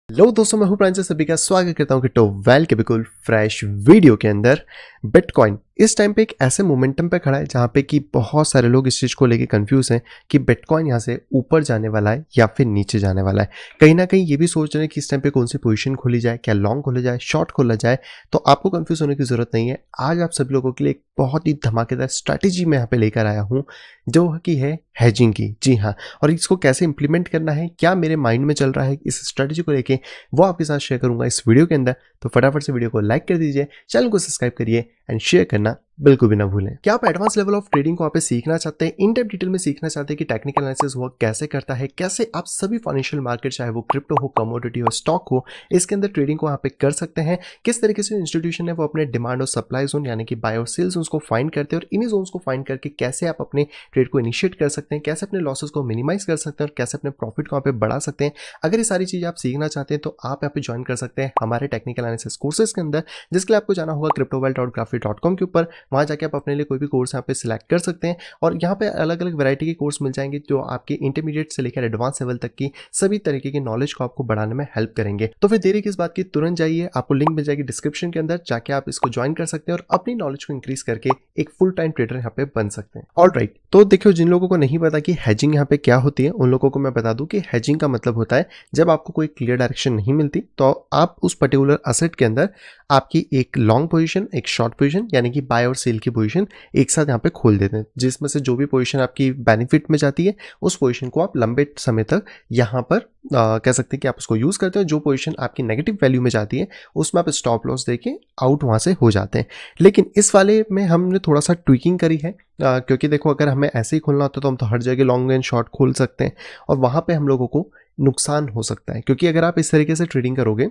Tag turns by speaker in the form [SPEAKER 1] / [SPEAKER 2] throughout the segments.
[SPEAKER 1] Hello दोस्तों, मैं हूं प्रांजल, सभी का स्वागत करता हूं कि टोवेल के बिल्कुल फ्रेश वीडियो के अंदर। बिटकॉइन इस टाइम पे एक ऐसे मोमेंटम पे खड़ा है जहां पे कि बहुत सारे लोग इस चीज़ को लेके कंफ्यूज हैं कि बिटकॉइन यहां से ऊपर जाने वाला है या फिर नीचे जाने वाला है। कहीं ना कहीं ये भी सोच रहे हैं कि इस टाइम पे कौन सी पोजीशन खोली जाए, क्या लॉन्ग खोला जाए, शॉर्ट खोला जाए। तो आपको कंफ्यूज होने की जरूरत नहीं है। आज आप सभी लोगों के लिए एक बहुत ही धमाकेदार स्ट्रैटेजी मैं यहाँ पे लेकर आया हूँ, जो कि है हेजिंग की। जी हाँ, और इसको कैसे इंप्लीमेंट करना है, क्या मेरे माइंड में चल रहा है इस स्ट्रैटेजी को लेके, वो आपके साथ शेयर करूंगा इस वीडियो के अंदर। तो फटाफट से वीडियो को लाइक कर दीजिए, चैनल को सब्सक्राइब करिए एंड शेयर करना बिल्कुल भी ना भूलें। क्या आप एडवांस लेवल ऑफ ट्रेडिंग को आप सीखना चाहते हैं, इन डेप्थ डिटेल में सीखना चाहते हैं कि टेक्निकल एनालिसिस वर्क कैसे करता है, कैसे आप सभी फाइनेंशियल मार्केट, चाहे वो क्रिप्टो हो, कमोडिटी हो, स्टॉक हो, इसके अंदर ट्रेडिंग को यहाँ पे कर सकते हैं। किस तरीके से इंस्टीट्यूशन है वो अपने डिमांड और सप्लाई जोन यानी कि बाय और सेल जोन्स को फाइंड करते हैं, और इन्हीं जोन्स को फाइंड करके कैसे आप अपने ट्रेड को इनिशिएट कर सकते हैं, कैसे अपने लॉसेस को मिनिमाइज कर सकते हैं और कैसे अपने प्रॉफिट को यहाँ पे बढ़ा सकते हैं। अगर ये सारी चीज़ आप सीखना चाहते हैं तो आप यहाँ पे ज्वाइन कर सकते हैं हमारे टेक्निकल एनालिसिस कोर्सेज के अंदर, जिसके लिए आपको जाना होगा cryptowealth.graphy.com के ऊपर। वहाँ जाके आप अपने लिए कोई भी कोर्स यहाँ पे सिलेक्ट कर सकते हैं, और यहाँ पे अलग अलग वैरायटी के कोर्स मिल जाएंगे जो आपके इंटरमीडिएट से लेकर एडवांस लेवल तक की सभी तरीके की नॉलेज को आपको बढ़ाने में हेल्प करेंगे। तो फिर देरी किस बात की, तुरंत जाइए, आपको लिंक मिल जाएगी डिस्क्रिप्शन के अंदर, जाके आप इसको ज्वाइन कर सकते हैं और अपनी नॉलेज को इंक्रीज करके एक फुल टाइम ट्रेडर यहाँ पे बन सकते हैं। ऑलराइट, तो देखियो, जिन लोगों को नहीं पता कि हेजिंग यहाँ पे क्या होती है, उन लोगों को मैं बता दूं कि हेजिंग का मतलब होता है जब आपको कोई क्लियर डायरेक्शन नहीं मिलती तो आप उस पर्टिकुलर असेट के अंदर आपकी एक लॉन्ग पोजीशन, एक शॉर्ट पोजीशन यानी कि बाय और सेल की पोजीशन एक साथ यहाँ पे खोल देते हैं, जिसमें से जो भी पोजीशन आपकी बेनिफिट में जाती है उस पोजीशन को आप लंबे समय तक यहाँ पर कह सकते हैं कि आप उसको यूज करते हो। जो पोजीशन आपकी नेगेटिव वैल्यू में जाती है उसमें आप स्टॉप लॉस देके आउट वहां से हो जाते हैं। लेकिन इस वाले में हमने थोड़ा सा ट्विकिंग करी है, क्योंकि देखो, अगर हमें ऐसे ही खोलना होता तो हम तो हर जगह लॉन्ग एंड शॉर्ट खोल सकते हैं, और वहां पे हम लोगों को नुकसान हो सकता है, क्योंकि अगर आप इस तरीके से ट्रेडिंग करोगे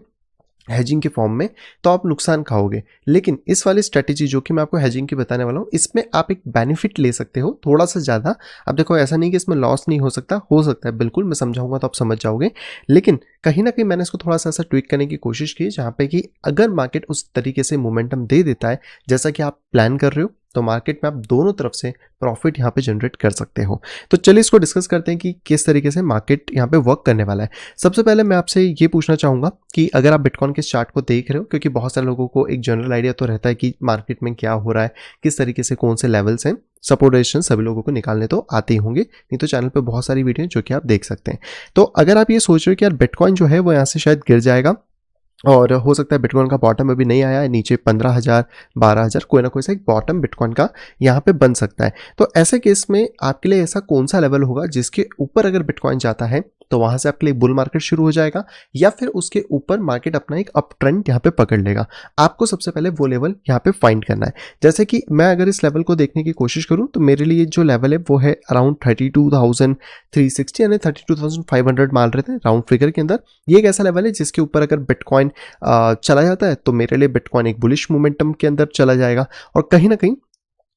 [SPEAKER 1] हेजिंग के फॉर्म में तो आप नुकसान खाओगे। लेकिन इस वाली स्ट्रेटेजी जो कि मैं आपको हेजिंग की बताने वाला हूँ, इसमें आप एक बेनिफिट ले सकते हो थोड़ा सा ज़्यादा। अब देखो, ऐसा नहीं कि इसमें लॉस नहीं हो सकता, हो सकता है बिल्कुल, मैं समझाऊंगा तो आप समझ जाओगे। लेकिन कहीं ना कहीं मैंने इसको थोड़ा सा ऐसा ट्विक करने की कोशिश की, जहाँ पे कि अगर मार्केट उस तरीके से मोमेंटम दे देता है जैसा कि आप प्लान कर रहे हो, तो मार्केट में आप दोनों तरफ से प्रॉफिट यहाँ पे जनरेट कर सकते हो। तो चलिए इसको डिस्कस करते हैं कि किस तरीके से मार्केट यहाँ पे वर्क करने वाला है। सबसे पहले मैं आपसे ये पूछना चाहूँगा कि अगर आप बिटकॉइन के चार्ट को देख रहे हो, क्योंकि बहुत सारे लोगों को एक जनरल आइडिया तो रहता है कि मार्केट में क्या हो रहा है, किस तरीके से कौन से लेवल्स हैं, सपोर्ट रेजिस्टेंस सभी लोगों को निकालने तो आते ही होंगे, नहीं तो चैनल पे बहुत सारी वीडियो हैं जो कि आप देख सकते हैं। तो अगर आप ये सोच रहे हो कि यार बिटकॉइन जो है वो यहाँ से शायद गिर जाएगा, और हो सकता है बिटकॉइन का बॉटम अभी नहीं आया है, नीचे 15,000 12,000 कोई ना कोई सा एक बॉटम बिटकॉइन का यहाँ पे बन सकता है, तो ऐसे केस में आपके लिए ऐसा कौन सा लेवल होगा जिसके ऊपर अगर बिटकॉइन जाता है तो वहां से आपके लिए बुल मार्केट शुरू हो जाएगा, या फिर उसके ऊपर मार्केट अपना एक अप ट्रेंड यहाँ पे पकड़ लेगा। आपको सबसे पहले वो लेवल यहाँ पे फाइंड करना है। जैसे कि मैं अगर इस लेवल को देखने की कोशिश करूं तो मेरे लिए जो लेवल है वो है अराउंड 32,360 यानी 32,500 मान रहे थे राउंड फिगर के अंदर। ये एक ऐसा लेवल है जिसके ऊपर अगर बिटकॉइन चला जाता है तो मेरे लिए बिटकॉइन एक बुलिश मोमेंटम के अंदर चला जाएगा, और कहीं ना कहीं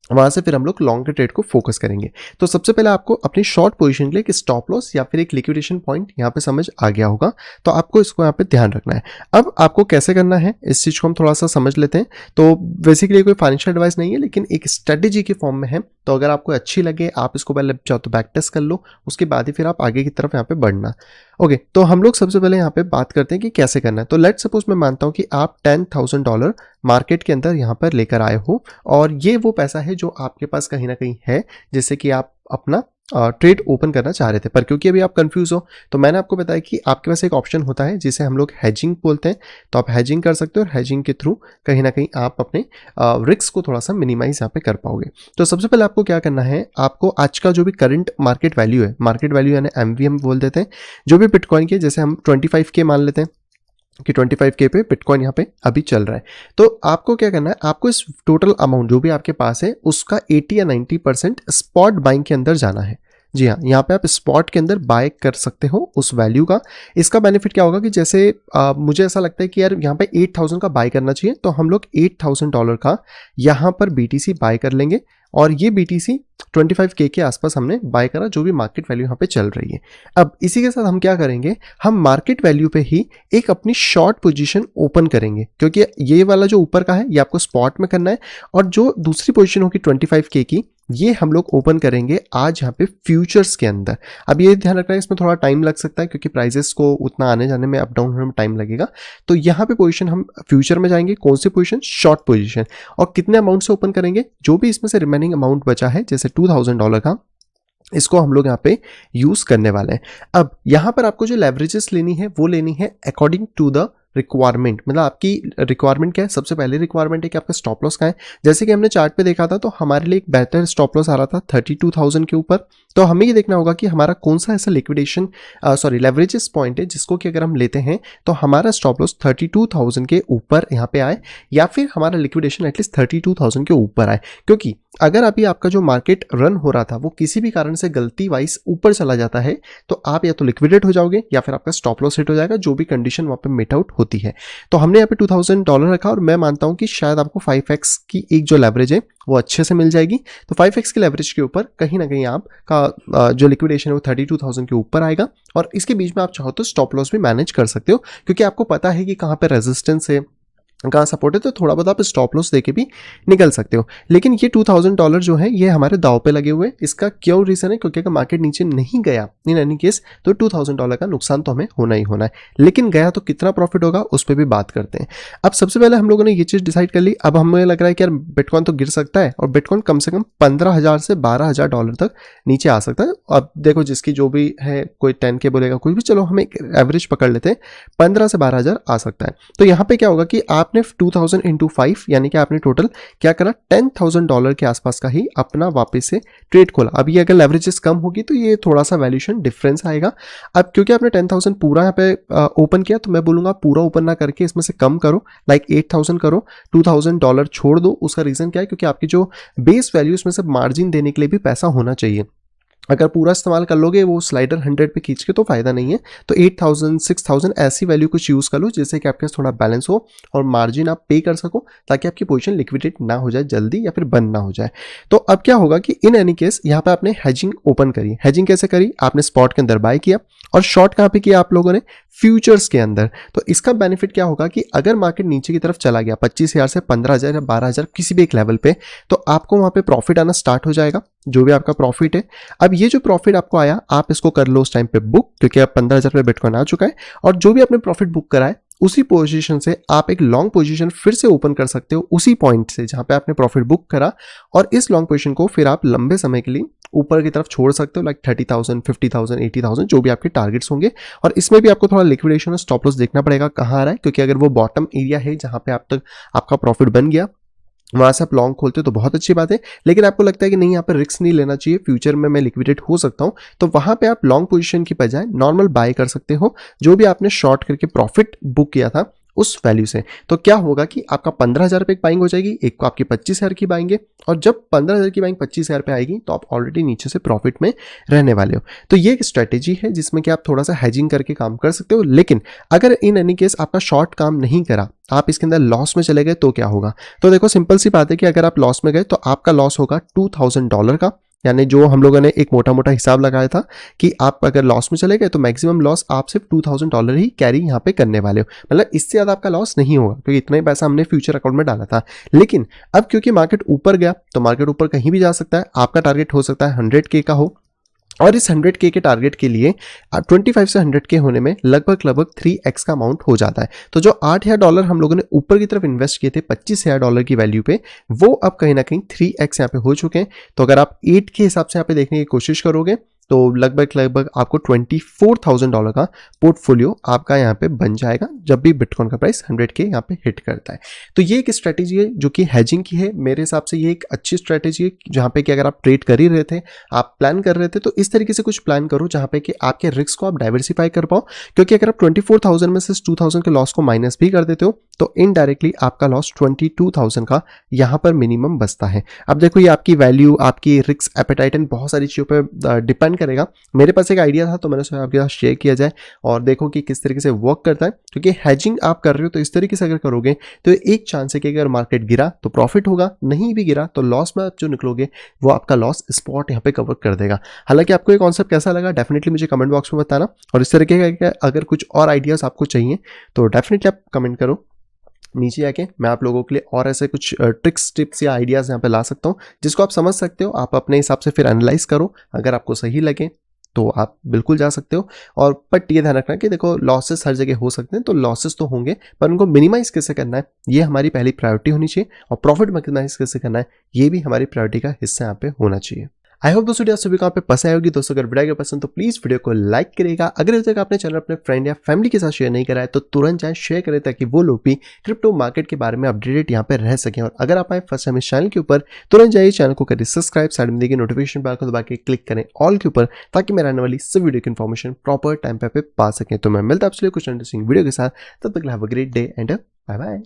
[SPEAKER 1] वहां से फिर हम लोग लॉन्ग के ट्रेड को फोकस करेंगे। तो सबसे पहले आपको अपनी शॉर्ट पोजीशन के लिए एक स्टॉप लॉस या फिर एक लिक्विडेशन पॉइंट यहाँ पे समझ आ गया होगा, तो आपको इसको यहाँ पे ध्यान रखना है। अब आपको कैसे करना है इस चीज को हम थोड़ा सा समझ लेते हैं। तो बेसिकली कोई फाइनेंशियल एडवाइस नहीं है, लेकिन एक स्ट्रेटेजी के फॉर्म में है, तो अगर आपको अच्छी लगे आप इसको पहले चाहो तो बैक टेस्ट कर लो, उसके बाद ही फिर आप आगे की तरफ यहाँ पे बढ़ना। ओके, तो हम लोग सबसे पहले यहाँ पे बात करते हैं कि कैसे करना है। तो लेट सपोज मैं मानता हूँ कि आप $10,000 मार्केट के अंदर यहाँ पर लेकर आए हो, और ये वो पैसा है जो आपके पास कहीं ना कहीं है, जिससे कि आप अपना ट्रेड ओपन करना चाह रहे थे। पर क्योंकि अभी आप कंफ्यूज हो, तो मैंने आपको बताया कि आपके पास एक ऑप्शन होता है जिसे हम लोग हेजिंग बोलते हैं, तो आप हेजिंग कर सकते हो, और हेजिंग के थ्रू कहीं ना कहीं आप अपने रिस्क को थोड़ा सा मिनिमाइज यहाँ पे कर पाओगे। तो सबसे पहले आपको क्या करना है, आपको आज का जो भी करंट मार्केट वैल्यू है, मार्केट वैल्यू यानी MVM बोल देते हैं, जो भी बिटकॉइन के, जैसे हम 25K मान लेते हैं कि 25K पे बिटकॉइन यहाँ पे अभी चल रहा है, तो आपको क्या करना है, आपको इस टोटल अमाउंट जो भी आपके पास है उसका 80 या 90% स्पॉट बाइंग के अंदर जाना है। जी हाँ, यहाँ पे आप स्पॉट के अंदर बाय कर सकते हो उस वैल्यू का। इसका बेनिफिट क्या होगा कि जैसे मुझे ऐसा लगता है कि यार यहाँ पे 8,000 का बाय करना चाहिए, तो हम लोग $8,000 का यहाँ पर BTC बाय कर लेंगे, और ये BTC 25K के आसपास हमने बाय करा, जो भी मार्केट वैल्यू यहाँ पे चल रही है। अब इसी के साथ हम क्या करेंगे, हम मार्केट वैल्यू पे ही एक अपनी शॉर्ट पोजीशन ओपन करेंगे, क्योंकि ये वाला जो ऊपर का है ये आपको स्पॉट में करना है, और जो दूसरी पोजीशन होगी 25K की ये हम लोग ओपन करेंगे आज यहाँ पे फ्यूचर्स के अंदर। अब ये ध्यान रखना है, इसमें थोड़ा टाइम लग सकता है क्योंकि प्राइजेस को उतना आने जाने में, अप डाउन होने में टाइम लगेगा। तो यहाँ पे पोजीशन हम फ्यूचर में जाएंगे, कौन सी पोजीशन, शॉर्ट पोजीशन, और कितने अमाउंट से ओपन करेंगे, जो भी इसमें से रिमेनिंग अमाउंट बचा है जैसे $2000 का, इसको हम लोग यहाँ पे यूज करने वाले हैं। अब यहाँ पर आपको जो लेवरेजेस लेनी है वो लेनी है अकॉर्डिंग टू द रिक्वायरमेंट। मतलब आपकी रिक्वायरमेंट क्या है, सबसे पहले रिक्वायरमेंट है कि आपका स्टॉप लॉस कहाँ है। जैसे कि हमने चार्ट पे देखा था तो हमारे लिए एक बेहतर स्टॉप लॉस आ रहा था 32,000 के ऊपर। तो हमें ये देखना होगा कि हमारा कौन सा ऐसा लिक्विडेशन लेवरेजेस पॉइंट है जिसको कि अगर हम लेते हैं तो हमारा स्टॉप लॉस 32,000 के ऊपर यहाँ पे आए, या फिर हमारा लिक्विडेशन एटलीस्ट 32,000 के ऊपर आए। क्योंकि अगर अभी आपका जो मार्केट रन हो रहा था वो किसी भी कारण से गलती वाइज ऊपर चला जाता है तो आप या तो लिक्विडेट हो जाओगे या फिर आपका स्टॉप लॉस हिट हो जाएगा, जो भी कंडीशन वहाँ पे मेट आउट होती है। तो हमने यहाँ पे $2,000 रखा और मैं मानता हूँ कि शायद आपको 5x की एक जो लेवरेज है वो अच्छे से मिल जाएगी। तो 5x की लेवरेज के ऊपर कहीं ना कहीं आपका जो लिक्विडेशन है वो 32,000 के ऊपर आएगा, और इसके बीच में आप चाहो तो स्टॉप लॉस भी मैनेज कर सकते हो क्योंकि आपको पता है कि कहाँ पे रेजिस्टेंस है, कहाँ सपोर्ट है, तो थोड़ा बहुत आप स्टॉप लॉस देके भी निकल सकते हो। लेकिन ये $2,000 जो है ये हमारे दाव पे लगे हुए हैं। इसका क्यों रीजन है, क्योंकि अगर मार्केट नीचे नहीं गया इन एनी केस तो $2,000 का नुकसान तो हमें होना ही होना है। लेकिन गया तो कितना प्रॉफिट होगा उस पर भी बात करते हैं। अब सबसे पहले हम लोगों ने ये चीज़ डिसाइड कर ली। अब हमें लग रहा है कि यार बिटकॉइन तो गिर सकता है, और बिटकॉइन कम से कम $15,000 से $12,000 तक नीचे आ सकता है। अब देखो जिसकी जो भी है, कोई 10K बोलेगा, कोई भी, चलो हम एक एवरेज पकड़ लेते हैं, 15 से 12,000 आ सकता है। तो यहाँ पे क्या होगा कि आपने 2,000 इंटू 5 यानी कि आपने टोटल क्या करा, $10,000 के आसपास का ही अपना वापस से ट्रेड खोला। अब ये अगर लेवरेजेस कम होगी तो ये थोड़ा सा वैल्यूएशन डिफरेंस आएगा। अब क्योंकि आपने 10,000 पूरा यहाँ पे ओपन किया तो मैं बोलूंगा पूरा ओपन ना करके इसमें से कम करो, लाइक 8,000 करो, $2,000 छोड़ दो। उसका रीजन क्या है, क्योंकि आपकी जो बेस वैल्यू इसमें से मार्जिन देने के लिए भी पैसा होना चाहिए। अगर पूरा इस्तेमाल कर लोगे वो स्लाइडर 100 पे खींच के तो फायदा नहीं है। तो 8,000 6,000 ऐसी वैल्यू कुछ यूज़ कर लो जिससे कि आपके पास थोड़ा बैलेंस हो और मार्जिन आप पे कर सको, ताकि आपकी पोजीशन लिक्विडेट ना हो जाए जल्दी या फिर बंद ना हो जाए। तो अब क्या होगा कि इन एनी केस यहाँ पे आपने हेजिंग ओपन करी। हेजिंग कैसे करी, आपने स्पॉट के अंदर बाय किया और शॉर्ट कहाँ पे किया आप लोगों ने, फ्यूचर्स के अंदर। तो इसका बेनिफिट क्या होगा कि अगर मार्केट नीचे की तरफ चला गया 25,000 से 15,000 या 12,000 किसी भी एक लेवल पे, तो आपको वहां पे प्रॉफिट आना स्टार्ट हो जाएगा, जो भी आपका प्रॉफिट है। अब ये जो प्रॉफिट आपको आया आप इसको कर लो उस टाइम पे बुक, क्योंकि अब 15,000 पे बिटकॉइन आ चुका है, और जो भी आपने प्रॉफिट बुक करा है उसी पोजीशन से आप एक लॉन्ग पोजीशन फिर से ओपन कर सकते हो उसी पॉइंट से जहां पे आपने प्रॉफिट बुक करा, और इस लॉन्ग पोजीशन को फिर आप लंबे समय के लिए ऊपर की तरफ छोड़ सकते हो, लाइक 30,000 50,000 80,000 जो भी आपके टारगेट्स होंगे। और इसमें भी आपको थोड़ा लिक्विडेशन और स्टॉप लॉस देखना पड़ेगा कहाँ आ रहा है, क्योंककि अगर वो बॉटम एरिया है जहां पे आप तक आपका प्रॉफिट बन गया वहां से आप लॉन्ग खोलते हो तो बहुत अच्छी बात है। लेकिन आपको लगता है कि नहीं यहाँ पर रिस्क नहीं लेना चाहिए, फ्यूचर में मैं लिक्विडेट हो सकता हूं, तो वहां पे आप लॉन्ग पोजीशन की बजाय नॉर्मल बाय कर सकते हो जो भी आपने शॉर्ट करके प्रॉफिट बुक किया था उस वैल्यू से। तो क्या होगा कि आपका 15,000 पे एक बाइंग हो जाएगी, एक को आपकी 25,000 की बाइंगे, और जब 15,000 की बाइंग 25,000 पे आएगी तो आप ऑलरेडी नीचे से प्रॉफिट में रहने वाले हो। तो ये एक स्ट्रेटेजी है जिसमें कि आप थोड़ा सा हेजिंग करके काम कर सकते हो। लेकिन अगर इन एनी केस आपका शॉर्ट काम नहीं करा, आप इसके अंदर लॉस में चले गए तो क्या होगा। तो देखो सिंपल सी बात है कि अगर आप लॉस में गए तो आपका लॉस होगा $2,000 का, यानी जो हम लोगों ने एक मोटा मोटा हिसाब लगाया था कि आप अगर लॉस में चले गए तो मैक्सिमम लॉस आप सिर्फ $2,000 ही कैरी यहाँ पे करने वाले हो। मतलब इससे ज़्यादा आपका लॉस नहीं होगा क्योंकि इतना ही पैसा हमने फ्यूचर अकाउंट में डाला था। लेकिन अब क्योंकि मार्केट ऊपर गया तो मार्केट ऊपर कहीं भी जा सकता है, आपका टारगेट हो सकता है 100K का हो, और इस 100K के टारगेट के लिए 25 से 100K होने में लगभग 3x का अमाउंट हो जाता है। तो जो $8,000 हम लोगों ने ऊपर की तरफ इन्वेस्ट किए थे $25,000 की वैल्यू पे, वो अब कहीं ना कहीं 3x यहाँ पे हो चुके हैं। तो अगर आप 8 के हिसाब से यहाँ पे देखने की कोशिश करोगे तो लगभग आपको $24,000 का पोर्टफोलियो आपका यहाँ पे बन जाएगा जब भी बिटकॉइन का प्राइस 100K यहाँ पे हिट करता है। तो ये एक स्ट्रैटेजी है जो कि हेजिंग की है। मेरे हिसाब से ये एक अच्छी स्ट्रैटेजी है जहाँ पे कि अगर आप ट्रेड कर ही रहे थे, आप प्लान कर रहे थे, तो इस तरीके से कुछ प्लान करो जहाँ पे कि आपके रिस्क को आप डाइवर्सिफाई कर पाओ। क्योंकि अगर आप 24,000 में से 2,000 के लॉस को माइनस भी कर देते हो तो इनडायरेक्टली आपका लॉस 22,000 का यहाँ पर मिनिमम बचता है। अब देखो ये आपकी वैल्यू, आपकी रिस्क एपेटाइट एंड बहुत सारी चीज़ों पर डिपेंड करेगा। मेरे पास एक आइडिया था तो मैंने सोचा आपके साथ शेयर किया जाए और देखो कि किस तरीके से वर्क करता है। क्योंकि हेजिंग आप कर रहे हो तो इस तरीके से अगर करोगे तो एक चांस है कि अगर मार्केट गिरा तो प्रॉफिट होगा, नहीं भी गिरा तो लॉस में आप जो निकलोगे वो आपका लॉस स्पॉट यहाँ पे कवर कर देगा। हालांकि आपको ये कॉन्सेप्ट कैसा लगा डेफिनेटली मुझे कमेंट बॉक्स में बताना, और इस तरीके का अगर कुछ और आइडियाज आपको चाहिए तो डेफिनेटली आप कमेंट करो। नीचे आके मैं आप लोगों के लिए और ऐसे कुछ ट्रिक्स टिप्स या आइडियाज़ यहाँ पे ला सकता हूँ जिसको आप समझ सकते हो। आप अपने हिसाब से फिर एनालाइज करो, अगर आपको सही लगे तो आप बिल्कुल जा सकते हो। और बट ये ध्यान रखना कि देखो लॉसेस हर जगह हो सकते हैं, तो लॉसेस तो होंगे पर उनको मिनिमाइज कैसे करना है ये हमारी पहली प्रायोरिटी होनी चाहिए, और प्रॉफिट मैक्सिमाइज कैसे करना है ये भी हमारी प्रायोरिटी का हिस्सा यहाँ पे होना चाहिए। आई होप दोस्तों सभी को यहाँ पे पसंद आएगी। दोस्तों अगर वीडियो पसंद तो प्लीज वीडियो को लाइक करेगा। अगर अभी तक आपने चैनल अपने फ्रेंड या फैमिली के साथ शेयर नहीं करा है तो तुरंत जाए शेयर करें, ताकि वो लोग भी क्रिप्टो मार्केट के बारे में अपडेटेड यहाँ पे रह सकें। और अगर आप आए फर्स्ट टाइम इस चैनल के ऊपर, तुरंत जाइए चैनल को करिए सब्सक्राइब, साइड में देखिए नोटिफिकेशन बेल को दबा के क्लिक करें ऑल के ऊपर, ताकि मेरे आने वाली सब वीडियो की इन्फॉर्मेशन प्रॉपर टाइम पे पा सकें। तो मैं मिलता हूं आपसे कुछ इंटरेस्टिंग वीडियो के साथ, तब तक have a great day and bye bye.